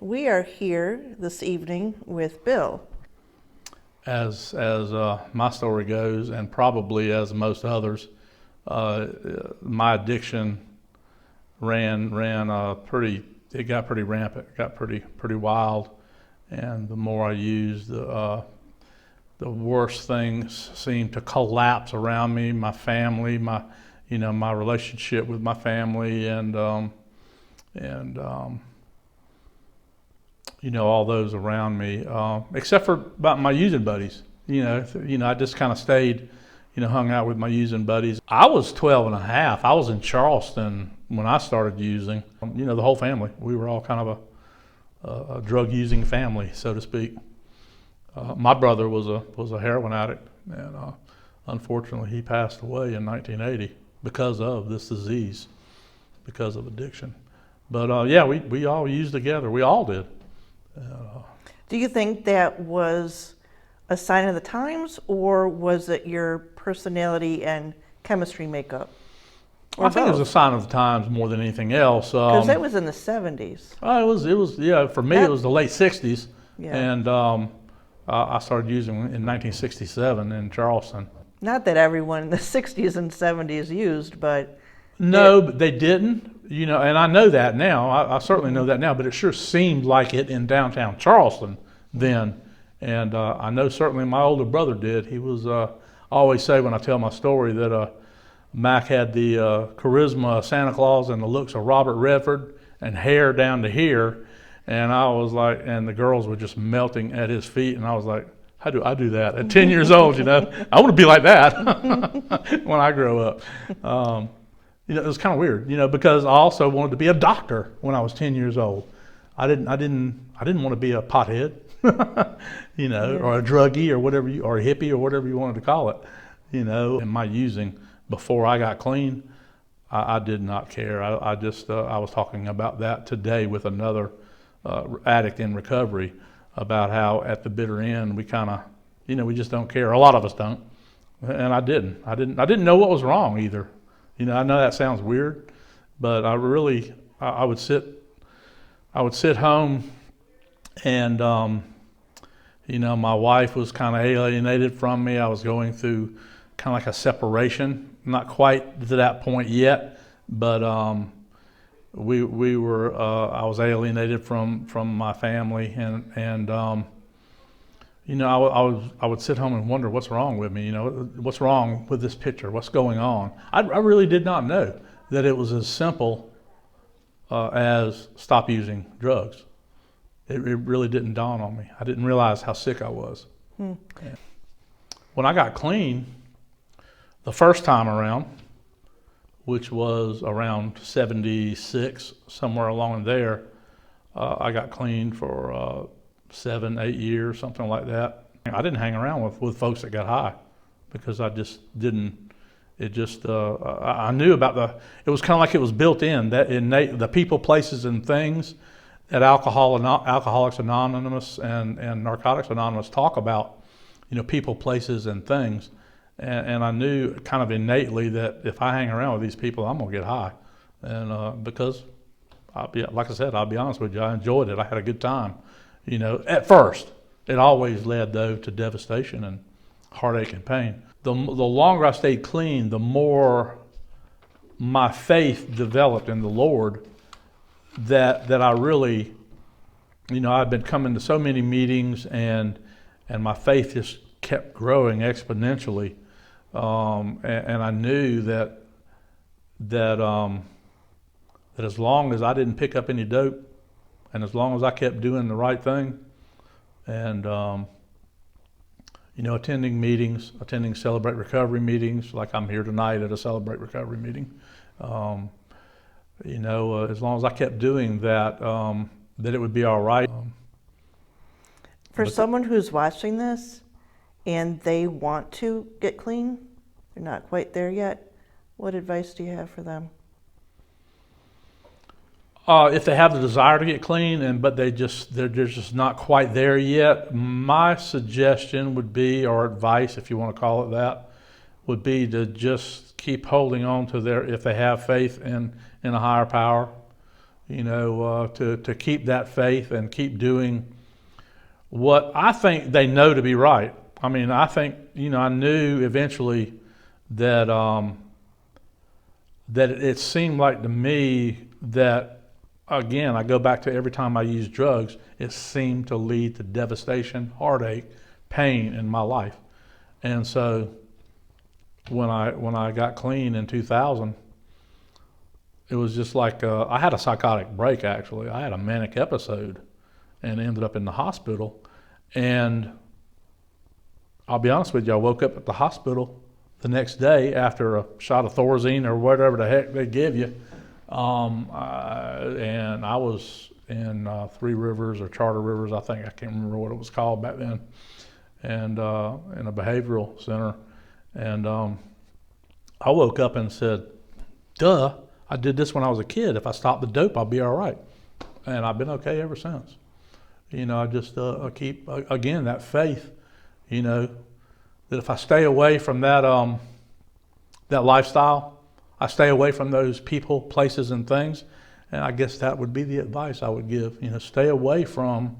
We are here this evening with Bill. As my story goes, and probably as most others, my addiction ran pretty. It got pretty rampant. It got pretty wild, and the more I used, the worse things seemed to collapse around me. My family, my relationship with my family, and all those around me, except for about my using buddies. I just kind of stayed, hung out with my using buddies. I was 12 and a half. I was in Charleston when I started using. The whole family. We were all kind of a drug using family, so to speak. My brother was a heroin addict, and unfortunately he passed away in 1980 because of this disease, because of addiction. But we all used together. We all did. Do you think that was a sign of the times, or was it your personality and chemistry makeup? I think it was a sign of the times more than anything else. Because that was in the 70s. It was for me it was the late 60s, Yeah. and I started using in 1967 in Charleston. Not that everyone in the 60s and 70s used, but No, but they didn't. And I know that now. I certainly know that now. But it sure seemed like it in downtown Charleston then, and I know certainly my older brother did. He was. I always say when I tell my story that Mac had the charisma of Santa Claus and the looks of Robert Redford and hair down to here, and I was like, and the girls were just melting at his feet, and I was like, how do I do that at 10 years old? I want to be like that when I grow up. It was kind of weird, because I also wanted to be a doctor when I was 10 years old. I didn't want to be a pothead, or a druggie or whatever or a hippie or whatever you wanted to call it, In my using before I got clean, I did not care. I was talking about that today with another addict in recovery about how at the bitter end we kind of, we just don't care. A lot of us don't, and I didn't know what was wrong either. I know that sounds weird, but I would sit home, and my wife was kind of alienated from me. I was going through kind of like a separation, not quite to that point yet, but we were. I was alienated from my family, and I would sit home and wonder what's wrong with me. What's wrong with this picture? What's going on? I really did not know that it was as simple as stop using drugs. It really didn't dawn on me. I didn't realize how sick I was. Yeah. When I got clean, the first time around, which was around 76, somewhere along in there, I got clean for 7, 8 years, something like that. I didn't hang around with folks that got high because I just didn't. It just I knew about it was kind of like it was built in that innate the people, places, and things that Alcoholics Anonymous and Narcotics Anonymous talk about. People, places, and things, and I knew kind of innately that if I hang around with these people, I'm gonna get high, and because like I said, I'll be honest with you, I enjoyed it. I had a good time. At first, it always led though to devastation and heartache and pain. The longer I stayed clean, the more my faith developed in the Lord. That I really, I'd been coming to so many meetings, and my faith just kept growing exponentially, and I knew that as long as I didn't pick up any dope, and as long as I kept doing the right thing, and attending meetings, attending Celebrate Recovery meetings, like I'm here tonight at a Celebrate Recovery meeting, as long as I kept doing that, that it would be all right. For someone who's watching this and they want to get clean, they're not quite there yet, what advice do you have for them? If they have the desire to get clean, but they're just not quite there yet, my suggestion would be, or advice, if you want to call it that, would be to just keep holding on to if they have faith in a higher power, to keep that faith and keep doing what I think they know to be right. I mean, I think, I knew eventually that that it seemed like to me that, again, I go back to every time I used drugs, it seemed to lead to devastation, heartache, pain in my life. And so when I got clean in 2000, it was just like I had a psychotic break, actually. I had a manic episode and ended up in the hospital. And I'll be honest with you, I woke up at the hospital the next day after a shot of Thorazine or whatever the heck they give you. And I was in Three Rivers or Charter Rivers, I think. I can't remember what it was called back then. And in a behavioral center. And I woke up and said, duh, I did this when I was a kid. If I stop the dope, I'll be all right. And I've been okay ever since. I just I keep, again, that faith, that if I stay away from that that lifestyle, I stay away from those people, places, and things. And I guess that would be the advice I would give. Stay away from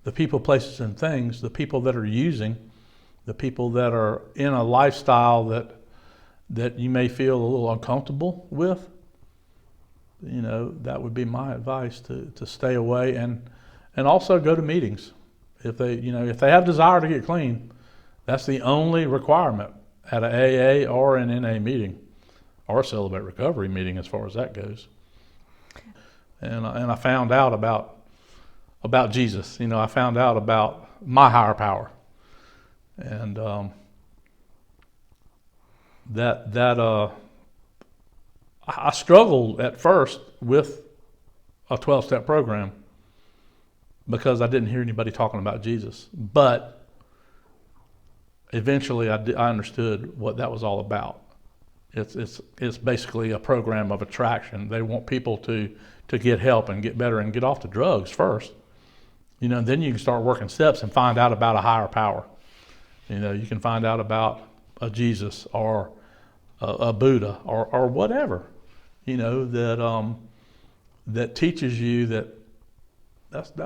the people, places, and things, the people that are using, the people that are in a lifestyle that you may feel a little uncomfortable with. That would be my advice, to stay away and also go to meetings. If they have desire to get clean, that's the only requirement at an AA or an NA meeting or a Celebrate Recovery meeting, as far as that goes. And I found out about Jesus. I found out about my higher power, and I struggled at first with a 12-step program because I didn't hear anybody talking about Jesus. But eventually I understood what that was all about. It's basically a program of attraction. They want people to get help and get better and get off the drugs first. Then you can start working steps and find out about a higher power. You can find out about a Jesus or a Buddha or whatever, that teaches you that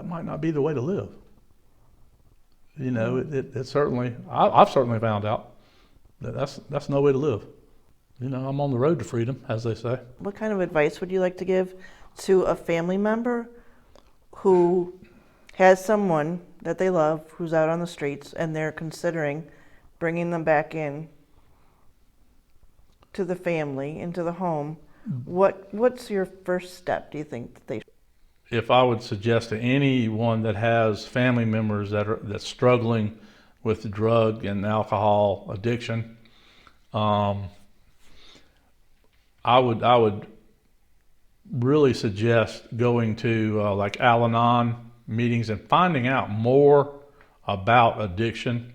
might not be the way to live. It certainly, I've certainly found out that that's no way to live. I'm on the road to freedom, as they say. What kind of advice would you like to give to a family member who has someone that they love who's out on the streets and they're considering bringing them back in to the family, into the home? What's your first step, do you think, that they? If I would suggest to anyone that has family members that's struggling with drug and alcohol addiction, I would really suggest going to like Al-Anon meetings and finding out more about addiction.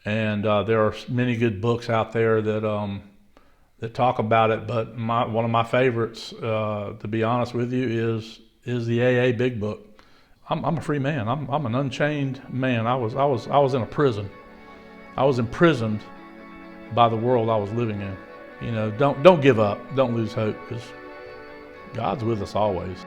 And there are many good books out there that talk about it. But one of my favorites, to be honest with you, is the AA Big Book. I'm a free man. I'm an unchained man. I was in a prison. I was imprisoned by the world I was living in. Don't give up. Don't lose hope, because God's with us always.